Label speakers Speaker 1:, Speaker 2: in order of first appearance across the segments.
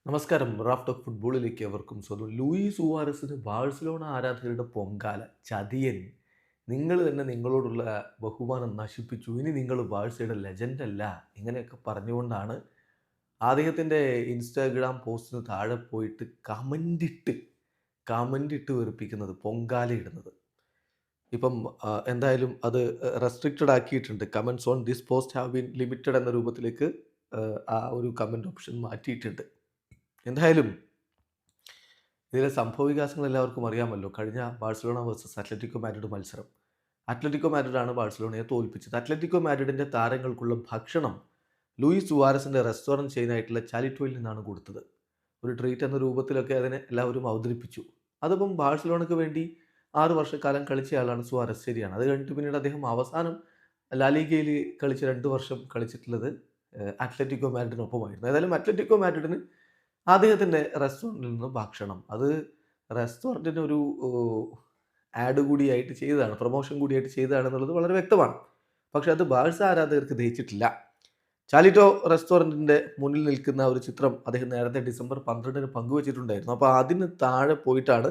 Speaker 1: നമസ്കാരം. Raf talk ഫുട്ബോളിലേക്ക് അവർക്കും സ്വന്തം. ലൂയിസ് സുവാരസിന് ബാഴ്സലോണ ആരാധകരുടെ പൊങ്കാല. ചതിയൻ. നിങ്ങൾ തന്നെ നിങ്ങളോടുള്ള ബഹുമാനം നശിപ്പിച്ചു. ഇനി നിങ്ങൾ ബാഴ്സയുടെ ലെജൻഡ് അല്ല. ഇങ്ങനെയൊക്കെ പറഞ്ഞുകൊണ്ടാണ് അദ്ദേഹത്തിൻ്റെ ഇൻസ്റ്റാഗ്രാം പോസ്റ്റിന് താഴെ പോയിട്ട് കമൻ്റ് ഇട്ട് വെറുപ്പിക്കുന്നത്, പൊങ്കാലയിടുന്നത്. ഇപ്പം എന്തായാലും അത് റെസ്ട്രിക്റ്റഡ് ആക്കിയിട്ടുണ്ട്. Comments on this post have been limited എന്ന രൂപത്തിലേക്ക് ആ ഒരു കമൻറ്റ് ഓപ്ഷൻ മാറ്റിയിട്ടുണ്ട്. എന്തായാലും ഇതിലെ സംഭവവികാസങ്ങൾ എല്ലാവർക്കും അറിയാമല്ലോ. കഴിഞ്ഞ ബാഴ്സലോണ വേഴ്സസ് അത്ലറ്റിക്കോ മാഡ്രിഡ് മത്സരം. അത്ലറ്റിക്കോ മാഡ്രിഡാണ് ബാഴ്സലോണയെ തോൽപ്പിച്ചത്. അത്ലറ്റിക്കോ മാഡ്രിഡിൻ്റെ താരങ്ങൾക്കുള്ള ഭക്ഷണം ലൂയിസ് സുവാരസിൻ്റെ റെസ്റ്റോറൻറ്റ് ചെയിനായിട്ടുള്ള ചാലിറ്റോയിൽ നിന്നാണ് കൊടുത്തത്. ഒരു ട്രീറ്റ് എന്ന രൂപത്തിലൊക്കെ അതിനെ എല്ലാവരും അവതരിപ്പിച്ചു. അതിപ്പം ബാഴ്സലോണയ്ക്ക് വേണ്ടി 6 വർഷക്കാലം കളിച്ചയാളാണ് സുവാരസ്, ശരിയാണ്. അത് കഴിഞ്ഞിട്ട് പിന്നീട് അദ്ദേഹം അവസാനം ലാലിഗയിൽ കളിച്ച 2 വർഷം കളിച്ചിട്ടുള്ളത് അത്ലറ്റിക്കോ മാഡ്രിഡിനൊപ്പമായിരുന്നു. ഏതായാലും അത്ലറ്റിക്കോ മാഡ്രിഡിന് അദ്ദേഹത്തിൻ്റെ റെസ്റ്റോറൻറ്റിൽ നിന്ന് ഭക്ഷണം, അത് റെസ്റ്റോറൻറ്റിനൊരു ആഡ് കൂടിയായിട്ട് ചെയ്തതാണ്, പ്രൊമോഷൻ കൂടിയായിട്ട് ചെയ്തതാണെന്നുള്ളത് വളരെ വ്യക്തമാണ്. പക്ഷേ അത് ബാഴ്സ ആരാധകർക്ക് ദഹിച്ചിട്ടില്ല. ചാലിറ്റോ റെസ്റ്റോറൻറ്റിൻ്റെ മുന്നിൽ നിൽക്കുന്ന ഒരു ചിത്രം അദ്ദേഹം നേരത്തെ ഡിസംബർ 12 പങ്കുവച്ചിട്ടുണ്ടായിരുന്നു. അപ്പോൾ അതിന് താഴെ പോയിട്ടാണ്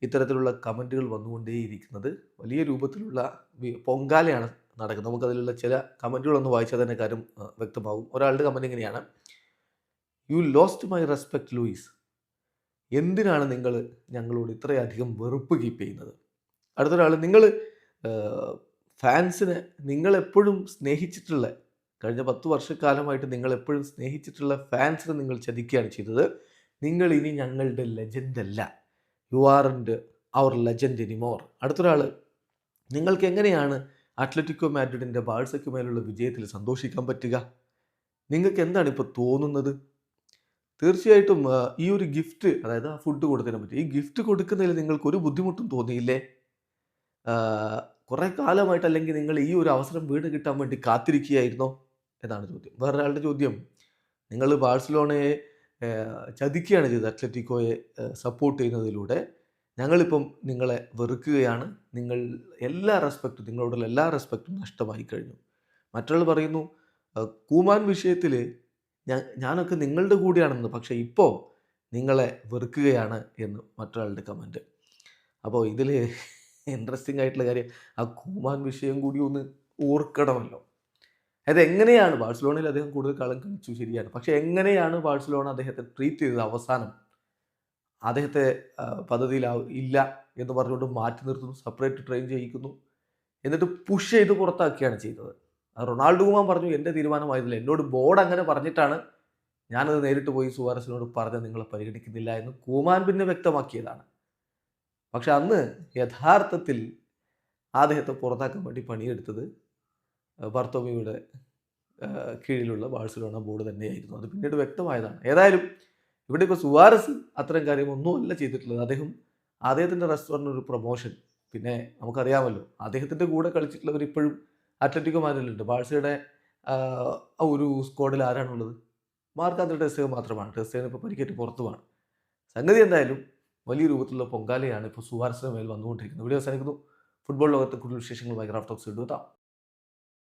Speaker 1: ഇത്തരത്തിലുള്ള കമൻറ്റുകൾ വന്നുകൊണ്ടേയിരിക്കുന്നത്. വലിയ രൂപത്തിലുള്ള പൊങ്കാലയാണ് നടക്കുന്നത്. നമുക്കതിലുള്ള ചില കമൻറ്റുകളൊന്ന് വായിച്ചാൽ തന്നെ കാര്യം വ്യക്തമാകും. ഒരാളുടെ കമൻറ്റ് ഇങ്ങനെയാണ്: you lost my respect Louis. എന്തിനാണ് നിങ്ങൾ ഞങ്ങളോട് ഇത്രയധികം വെറുപ്പ് കീപ്പ് ചെയ്യുന്നത്? അടുത്തൊരാൾ: നിങ്ങൾ ഫാൻസിനെ, നിങ്ങളെപ്പോഴും സ്നേഹിച്ചിട്ടുള്ള, കഴിഞ്ഞ 10 വർഷക്കാലമായിട്ട് നിങ്ങളെപ്പോഴും സ്നേഹിച്ചിട്ടുള്ള ഫാൻസിനെ നിങ്ങൾ ചതിക്കുകയാണ് ചെയ്തത്. നിങ്ങൾ ഇനി ഞങ്ങളുടെ ലെജൻഡ് അല്ല. യു ആർൻ്റ് അവർ ലെജൻഡ് എനിമോർ. അടുത്തൊരാൾ: നിങ്ങൾക്ക് എങ്ങനെയാണ് അത്ലറ്റിക്കോ മാഡ്രിഡിൻ്റെ ബാഴ്സയ്ക്ക് മേലുള്ള വിജയത്തിൽ സന്തോഷിക്കാൻ പറ്റുക? നിങ്ങൾക്ക് എന്താണ് ഇപ്പോൾ തോന്നുന്നത്? തീർച്ചയായിട്ടും ഈ ഒരു ഗിഫ്റ്റ്, അതായത് ആ ഫുഡ് കൊടുത്തതിനെ പറ്റി, ഈ ഗിഫ്റ്റ് കൊടുക്കുന്നതിൽ നിങ്ങൾക്കൊരു ബുദ്ധിമുട്ടും തോന്നിയില്ലേ? കുറേ കാലമായിട്ട്, അല്ലെങ്കിൽ നിങ്ങൾ ഈ ഒരു അവസരം വീണ് കിട്ടാൻ വേണ്ടി കാത്തിരിക്കുകയായിരുന്നോ എന്നാണ് ചോദ്യം. വേറൊരാളുടെ ചോദ്യം: നിങ്ങൾ ബാഴ്സലോണയെ ചതിക്കുകയാണ് ചെയ്തത് അത്ലറ്റിക്കോയെ സപ്പോർട്ട് ചെയ്യുന്നതിലൂടെ. ഞങ്ങളിപ്പം നിങ്ങളെ വെറുക്കുകയാണ്. നിങ്ങൾ നിങ്ങളോടുള്ള എല്ലാ റെസ്പെക്റ്റും നഷ്ടമായി കഴിഞ്ഞു. മറ്റൊരാൾ പറയുന്നു: കൂമാൻ വിഷയത്തിൽ ഞാനൊക്കെ നിങ്ങളുടെ കൂടെയാണെന്ന്, പക്ഷേ ഇപ്പോൾ നിങ്ങളെ വെറുക്കുകയാണ് എന്ന് മറ്റൊരാളുടെ കമൻറ്റ്. അപ്പോൾ ഇതിൽ ഇൻട്രസ്റ്റിംഗ് ആയിട്ടുള്ള കാര്യം, ആ കൂമാൻ വിഷയം കൂടി ഒന്ന് ഓർക്കണമല്ലോ. അതെങ്ങനെയാണ് ബാഴ്സലോണയിൽ അദ്ദേഹം കൂടുതൽ കാലം കളിച്ചു, ശരിയാണ്. പക്ഷേ എങ്ങനെയാണ് ബാഴ്സലോണ അദ്ദേഹത്തെ ട്രീറ്റ് ചെയ്തത്? അവസാനം അദ്ദേഹത്തെ പദ്ധതിയിൽ ഇല്ല എന്ന് പറഞ്ഞുകൊണ്ട് മാറ്റി നിർത്തുന്നു, സെപ്പറേറ്റ് ട്രെയിൻ ചെയ്യിക്കുന്നു, എന്നിട്ട് പുഷ് ചെയ്ത് പുറത്താക്കുകയാണ് ചെയ്തത്. റൊണാൾഡോ കുമാൻ പറഞ്ഞു, എൻ്റെ തീരുമാനമായിരുന്നില്ല, എന്നോട് ബോർഡ് അങ്ങനെ പറഞ്ഞിട്ടാണ് ഞാനത് നേരിട്ട് പോയി സുവാരസിനോട് പറഞ്ഞ് നിങ്ങളെ പരിഗണിക്കുന്നില്ല എന്ന് കൂമാൻ പിന്നെ വ്യക്തമാക്കിയതാണ്. പക്ഷെ അന്ന് യഥാർത്ഥത്തിൽ അദ്ദേഹത്തെ പുറത്താക്കാൻ വേണ്ടി പണിയെടുത്തത് ബർത്തോമിയുടെ കീഴിലുള്ള ബാഴ്സലോണ ബോർഡ് തന്നെയായിരുന്നു. അത് പിന്നീട് വ്യക്തമായതാണ്. ഏതായാലും ഇവിടെ ഇപ്പോൾ സുവാരസ് അത്തരം കാര്യമൊന്നുമല്ല ചെയ്തിട്ടുള്ളത്. അദ്ദേഹത്തിൻ്റെ റെസ്റ്റോറൻറ്റിന് ഒരു പ്രൊമോഷൻ, പിന്നെ നമുക്കറിയാമല്ലോ അദ്ദേഹത്തിൻ്റെ കൂടെ കളിച്ചിട്ടുള്ളവർ ഇപ്പോഴും അത്ലറ്റിക്കോ മാഡ്രിഡിലുണ്ട്. ബാഴ്സയുടെ ഒരു സ്ക്വാഡിൽ ആരാണുള്ളത്? മാർക്ക് ആന്ദ്രേ ടെർ സ്റ്റെഗൻ മാത്രമാണ്. ടെർ സ്റ്റെഗൻ ഇപ്പോൾ പരിക്കേറ്റ് പുറത്തുമാണ്. സംഗതി എന്തായാലും വലിയ രൂപത്തിലുള്ള പൊങ്കാലയാണ് ഇപ്പോൾ സുവാരസിന് മേൽ വന്നുകൊണ്ടിരിക്കുന്നത്. വീഡിയോ അവസാനിക്കുന്നു. ഫുട്ബോൾ ലോകത്തെ കൂടുതൽ വിശേഷങ്ങളുമായി റാഫ് ടോക്സ് എടുത്താം.